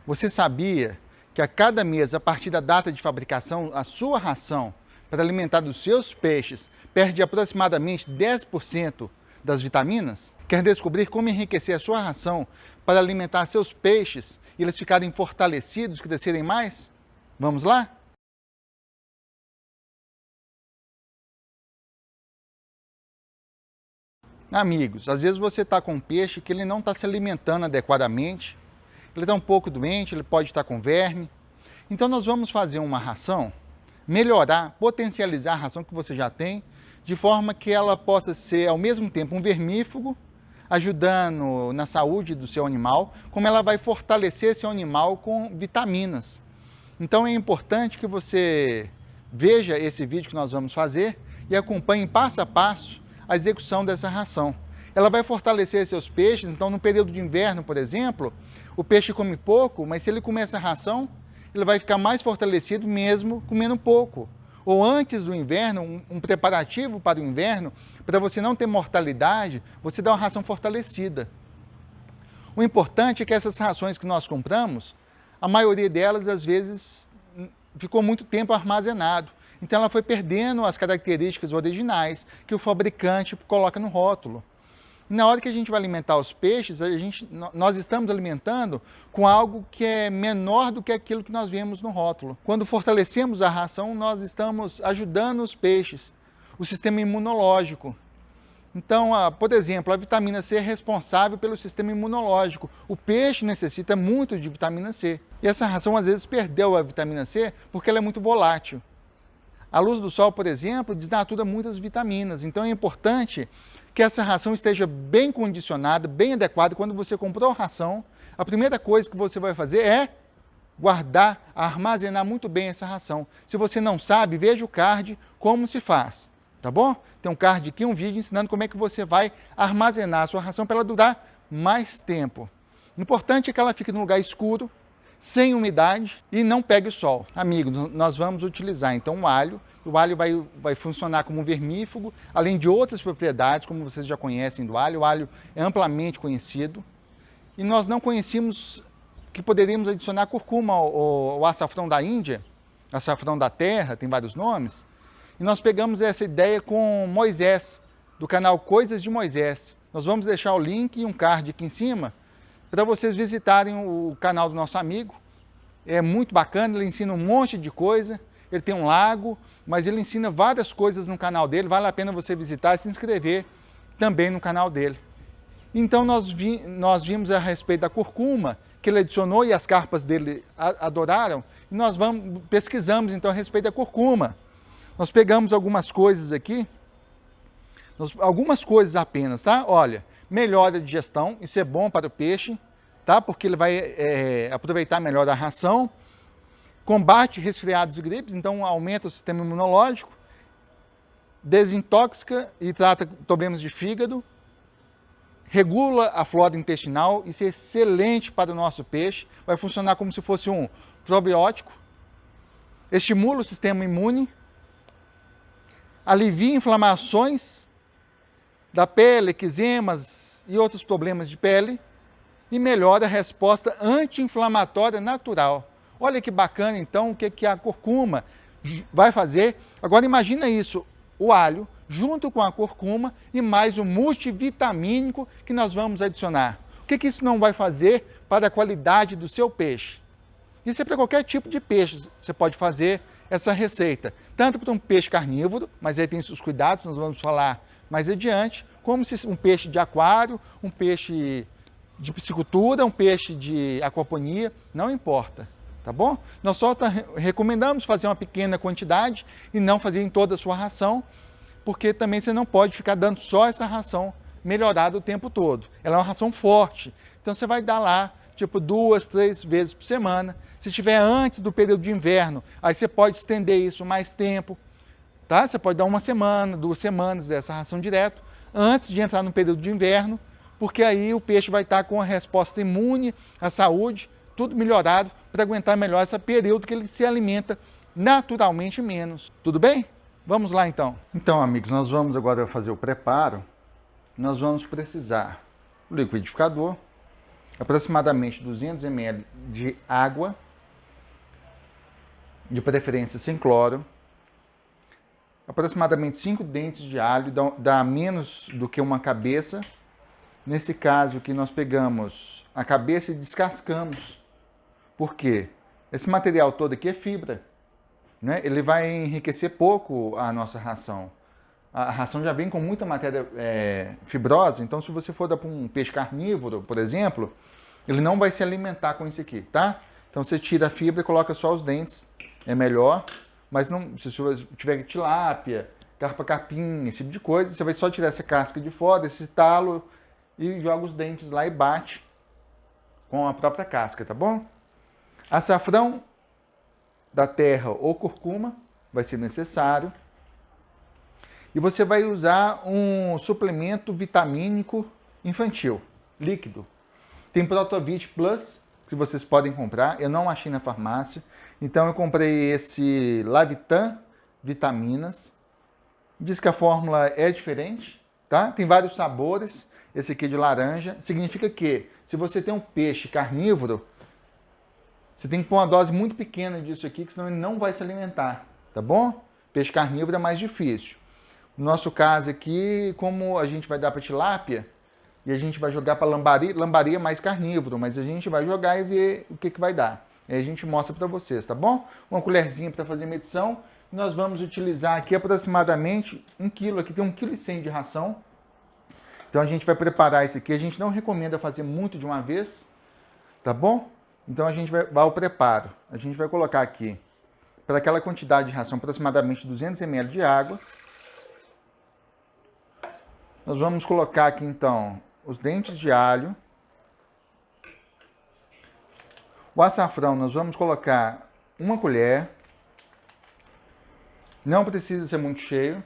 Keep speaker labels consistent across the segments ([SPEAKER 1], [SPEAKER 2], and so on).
[SPEAKER 1] Você sabia que a cada mês, a partir da data de fabricação, a sua ração para alimentar os seus peixes perde aproximadamente 10% das vitaminas? Quer descobrir como enriquecer a sua ração para alimentar seus peixes e eles ficarem fortalecidos, crescerem mais? Vamos lá? Amigos, às vezes você está com um peixe que ele não está se alimentando adequadamente, ele está um pouco doente, ele pode estar com verme. Então nós vamos fazer uma ração, melhorar, potencializar a ração que você já tem, de forma que ela possa ser ao mesmo tempo um vermífugo, ajudando na saúde do seu animal, como ela vai fortalecer seu animal com vitaminas. Então é importante que você veja esse vídeo que nós vamos fazer e acompanhe passo a passo a execução dessa ração. Ela vai fortalecer seus peixes, então no período de inverno, por exemplo, o peixe come pouco, mas se ele comer essa ração, ele vai ficar mais fortalecido mesmo comendo pouco. Ou antes do inverno, um preparativo para o inverno, para você não ter mortalidade, você dá uma ração fortalecida. O importante é que essas rações que nós compramos, a maioria delas, às vezes, ficou muito tempo armazenado. Então ela foi perdendo as características originais que o fabricante coloca no rótulo. Na hora que a gente vai alimentar os peixes, nós estamos alimentando com algo que é menor do que aquilo que nós vemos no rótulo. Quando fortalecemos a ração, nós estamos ajudando os peixes, o sistema imunológico. Então, por exemplo, a vitamina C é responsável pelo sistema imunológico. O peixe necessita muito de vitamina C. E essa ração, às vezes, perdeu a vitamina C porque ela é muito volátil. A luz do sol, por exemplo, desnatura muitas vitaminas. Então, é importante que essa ração esteja bem condicionada, bem adequada. Quando você comprou a ração, a primeira coisa que você vai fazer é guardar, armazenar muito bem essa ração. Se você não sabe, veja o card como se faz, tá bom? Tem um card aqui, um vídeo ensinando como é que você vai armazenar a sua ração para ela durar mais tempo. O importante é que ela fique num lugar escuro, sem umidade e não pegue o sol. Amigos, nós vamos utilizar então o alho. O alho vai funcionar como um vermífugo, além de outras propriedades, como vocês já conhecem do alho. O alho é amplamente conhecido. E nós não conhecíamos que poderíamos adicionar curcuma, o açafrão da Índia, açafrão da terra, tem vários nomes. E nós pegamos essa ideia com Moisés, do canal Coisas de Moisés. Nós vamos deixar o link e um card aqui em cima, para vocês visitarem o canal do nosso amigo. É muito bacana, ele ensina um monte de coisa, ele tem um lago, mas ele ensina várias coisas no canal dele, vale a pena você visitar e se inscrever também no canal dele. Então nós vimos a respeito da curcuma, que ele adicionou e as carpas dele adoraram, e nós pesquisamos então a respeito da curcuma. Nós pegamos algumas coisas aqui, algumas coisas apenas, tá? Olha, melhora a digestão, isso é bom para o peixe, tá? Porque ele vai aproveitar melhor a ração. Combate resfriados e gripes, então aumenta o sistema imunológico. Desintoxica e trata problemas de fígado. Regula a flora intestinal, isso é excelente para o nosso peixe. Vai funcionar como se fosse um probiótico. Estimula o sistema imune. Alivia inflamações da pele, eczemas e outros problemas de pele e melhora a resposta anti-inflamatória natural. Olha que bacana então o que a curcuma vai fazer. Agora imagina isso, o alho junto com a curcuma e mais o multivitamínico que nós vamos adicionar. O que isso não vai fazer para a qualidade do seu peixe? Isso é para qualquer tipo de peixe, você pode fazer essa receita. Tanto para um peixe carnívoro, mas aí tem seus cuidados, nós vamos falar mais adiante, como se um peixe de aquário, um peixe de piscicultura, um peixe de aquaponia, não importa, tá bom? Nós só recomendamos fazer uma pequena quantidade e não fazer em toda a sua ração, porque também você não pode ficar dando só essa ração melhorada o tempo todo. Ela é uma ração forte, então você vai dar lá, tipo 2, 3 vezes por semana. Se tiver antes do período de inverno, aí você pode estender isso mais tempo, tá? Você pode dar 1 semana, 2 semanas dessa ração direto, antes de entrar no período de inverno, porque aí o peixe vai estar com a resposta imune, a saúde, tudo melhorado para aguentar melhor esse período que ele se alimenta naturalmente menos. Tudo bem? Vamos lá então. Então, amigos, nós vamos agora fazer o preparo. Nós vamos precisar do liquidificador, aproximadamente 200 ml de água, de preferência sem cloro, aproximadamente 5 dentes de alho, dá menos do que uma cabeça. Nesse caso que nós pegamos a cabeça e descascamos. Por quê? Esse material todo aqui é fibra, né? Ele vai enriquecer pouco a nossa ração. A ração já vem com muita matéria fibrosa, então se você for dar para um peixe carnívoro, por exemplo, ele não vai se alimentar com isso aqui, tá? Então você tira a fibra e coloca só os dentes, é melhor. Mas não, se você tiver tilápia, carpa-capim, esse tipo de coisa, você vai só tirar essa casca de fora, esse talo, e joga os dentes lá e bate com a própria casca, tá bom? Açafrão da terra ou curcuma vai ser necessário. E você vai usar um suplemento vitamínico infantil, líquido. Tem Protovit Plus, que vocês podem comprar. Eu não achei na farmácia. Então eu comprei esse Lavitan Vitaminas. Diz que a fórmula é diferente, tá? Tem vários sabores. Esse aqui é de laranja. Significa que se você tem um peixe carnívoro, você tem que pôr uma dose muito pequena disso aqui, que senão ele não vai se alimentar, tá bom? Peixe carnívoro é mais difícil. No nosso caso aqui, como a gente vai dar para tilápia, e a gente vai jogar para lambari, lambari é mais carnívoro, mas a gente vai jogar e ver o que vai dar. Aí a gente mostra para vocês, tá bom? Uma colherzinha para fazer medição. Nós vamos utilizar aqui aproximadamente 1 kg, aqui tem 1,1 kg de ração. Então a gente vai preparar isso aqui, a gente não recomenda fazer muito de uma vez, tá bom? Então a gente vai ao preparo. A gente vai colocar aqui, para aquela quantidade de ração, aproximadamente 200 ml de água. Nós vamos colocar aqui então os dentes de alho. O açafrão nós vamos colocar 1 colher. Não precisa ser muito cheio.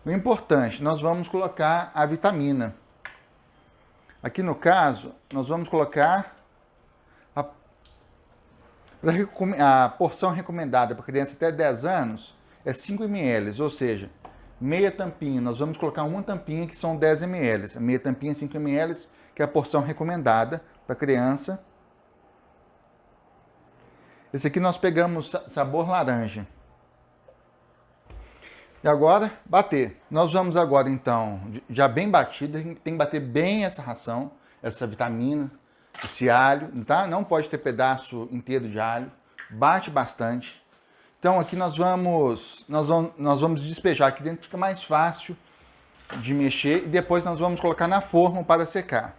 [SPEAKER 1] O importante, nós vamos colocar a vitamina. Aqui no caso, nós vamos colocar a porção recomendada para criança até 10 anos é 5 ml, ou seja, meia tampinha. Nós vamos colocar uma tampinha que são 10 ml. A meia tampinha 5 ml, que é a porção recomendada para criança. Esse aqui nós pegamos sabor laranja. E agora, bater. Nós vamos agora, então, já bem batido, tem que bater bem essa ração, essa vitamina, esse alho, tá? Não pode ter pedaço inteiro de alho. Bate bastante. Então, aqui nós vamos despejar aqui dentro, fica mais fácil de mexer. E depois nós vamos colocar na forma para secar.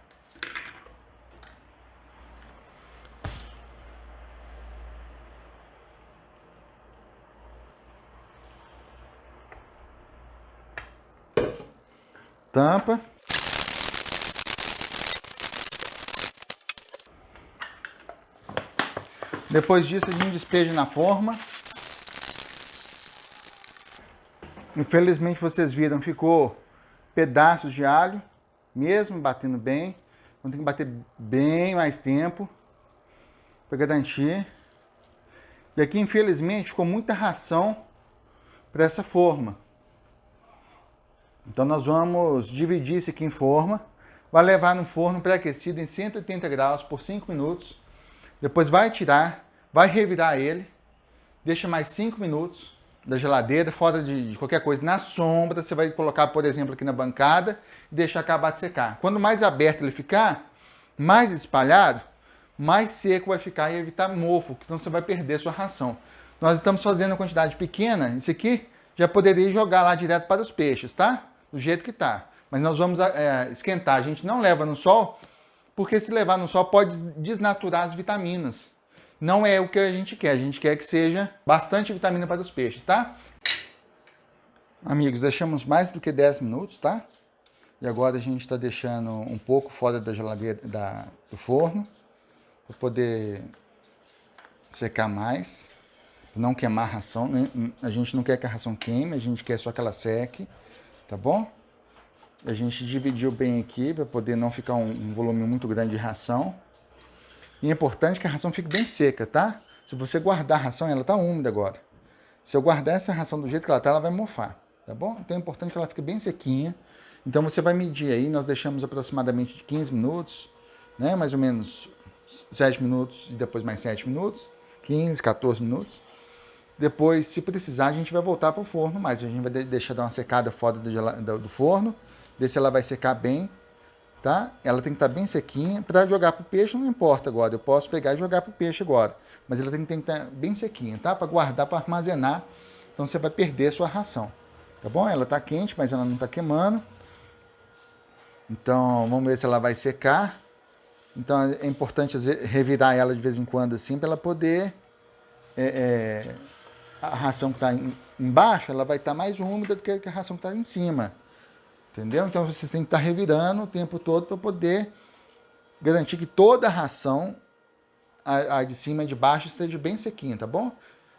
[SPEAKER 1] Tampa. Depois disso a gente despeja na forma. Infelizmente vocês viram, ficou pedaços de alho, mesmo batendo bem. Então tem que bater bem mais tempo para garantir. E aqui infelizmente ficou muita ração para essa forma. Então nós vamos dividir isso aqui em forma, vai levar no forno pré-aquecido em 180 graus por 5 minutos, depois vai tirar, vai revirar ele, deixa mais 5 minutos da geladeira, fora de qualquer coisa, na sombra, você vai colocar, por exemplo, aqui na bancada e deixar acabar de secar. Quando mais aberto ele ficar, mais espalhado, mais seco vai ficar e evitar mofo, senão você vai perder sua ração. Nós estamos fazendo uma quantidade pequena, isso aqui já poderia jogar lá direto para os peixes, tá? Do jeito que tá. Mas nós vamos esquentar. A gente não leva no sol, porque se levar no sol pode desnaturar as vitaminas. Não é o que a gente quer. A gente quer que seja bastante vitamina para os peixes, tá? Amigos, deixamos mais do que 10 minutos, tá? E agora a gente está deixando um pouco fora da geladeira, do forno, para poder secar mais, para não queimar a ração, né? A gente não quer que a ração queime, a gente quer só que ela seque. Tá bom? A gente dividiu bem aqui para poder não ficar um volume muito grande de ração. E é importante que a ração fique bem seca, tá? Se você guardar a ração, ela tá úmida agora. Se eu guardar essa ração do jeito que ela tá, ela vai mofar. tá bom? Então é importante que ela fique bem sequinha. Então você vai medir aí, nós deixamos aproximadamente de 15 minutos, né? Mais ou menos 7 minutos e depois mais 7 minutos, 15, 14 minutos. Depois, se precisar, a gente vai voltar para o forno, mas a gente vai deixar dar uma secada fora do forno, ver se ela vai secar bem, tá? Ela tem que estar bem sequinha. Para jogar para o peixe não importa agora, eu posso pegar e jogar para o peixe agora, mas ela tem que estar bem sequinha, tá? Para guardar, para armazenar, então você vai perder a sua ração, tá bom? Ela está quente, mas ela não está queimando. Então, vamos ver se ela vai secar. Então, é importante revirar ela de vez em quando assim, para ela poder... a ração que está embaixo, ela vai estar mais úmida do que a ração que está em cima. Entendeu? Então você tem que estar revirando o tempo todo para poder garantir que toda a ração, a de cima e de baixo, esteja bem sequinha, tá bom?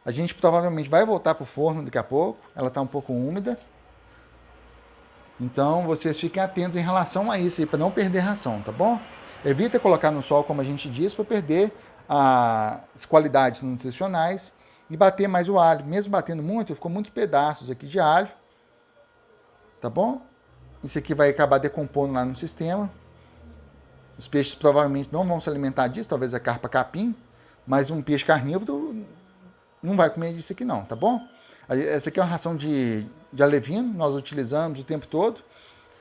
[SPEAKER 1] A gente provavelmente vai voltar para o forno daqui a pouco, ela está um pouco úmida. Então vocês fiquem atentos em relação a isso aí, para não perder ração, tá bom? Evita colocar no sol, como a gente disse, para perder as qualidades nutricionais e bater mais o alho. Mesmo batendo muito, ficou muitos pedaços aqui de alho, tá bom? Isso aqui vai acabar decompondo lá no sistema. Os peixes provavelmente não vão se alimentar disso, talvez a carpa capim, mas um peixe carnívoro não vai comer disso aqui não, tá bom? Essa aqui é uma ração de alevino, nós utilizamos o tempo todo,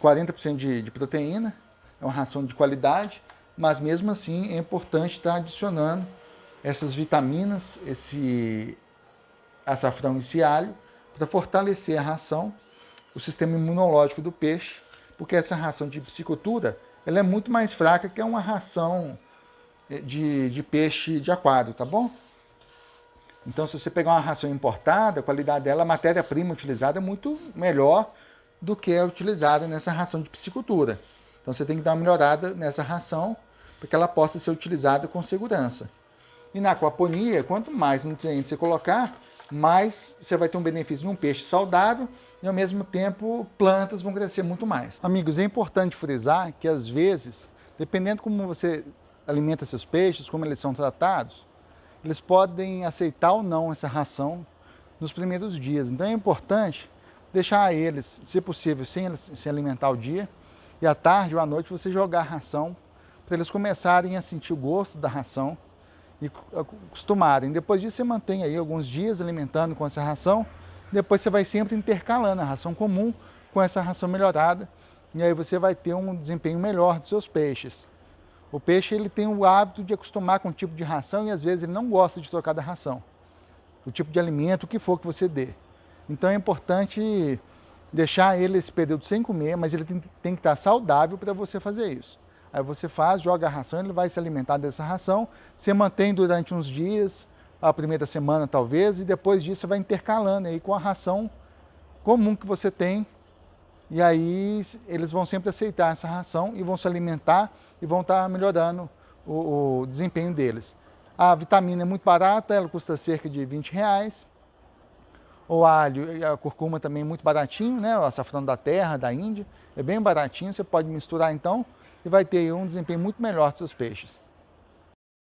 [SPEAKER 1] 40% de proteína, é uma ração de qualidade, mas mesmo assim é importante estar adicionando essas vitaminas, esse açafrão e esse alho, para fortalecer a ração, o sistema imunológico do peixe, porque essa ração de piscicultura, ela é muito mais fraca que uma ração de peixe de aquário, tá bom? Então, se você pegar uma ração importada, a qualidade dela, a matéria-prima utilizada é muito melhor do que a utilizada nessa ração de piscicultura. Então, você tem que dar uma melhorada nessa ração para que ela possa ser utilizada com segurança. E na aquaponia, quanto mais nutrientes você colocar, mais você vai ter um benefício de um peixe saudável e, ao mesmo tempo, plantas vão crescer muito mais. Amigos, é importante frisar que, às vezes, dependendo como você alimenta seus peixes, como eles são tratados, eles podem aceitar ou não essa ração nos primeiros dias. Então, é importante deixar eles, se possível, sem se alimentar o dia, e à tarde ou à noite você jogar a ração para eles começarem a sentir o gosto da ração e acostumarem. Depois disso você mantém aí alguns dias alimentando com essa ração, depois você vai sempre intercalando a ração comum com essa ração melhorada, e aí você vai ter um desempenho melhor dos seus peixes. O peixe ele tem o hábito de acostumar com o tipo de ração e às vezes ele não gosta de trocar da ração, o tipo de alimento, o que for que você dê. Então é importante deixar ele esse período sem comer, mas ele tem que estar saudável para você fazer isso. Aí você faz, joga a ração, ele vai se alimentar dessa ração, você mantém durante uns dias, a primeira semana talvez, e depois disso você vai intercalando aí com a ração comum que você tem, e aí eles vão sempre aceitar essa ração e vão se alimentar e vão estar melhorando o desempenho deles. A vitamina é muito barata, ela custa cerca de R$20. O alho e a curcuma também é muito baratinho, né? O açafrão da terra, da Índia, é bem baratinho, você pode misturar então e vai ter um desempenho muito melhor dos seus peixes.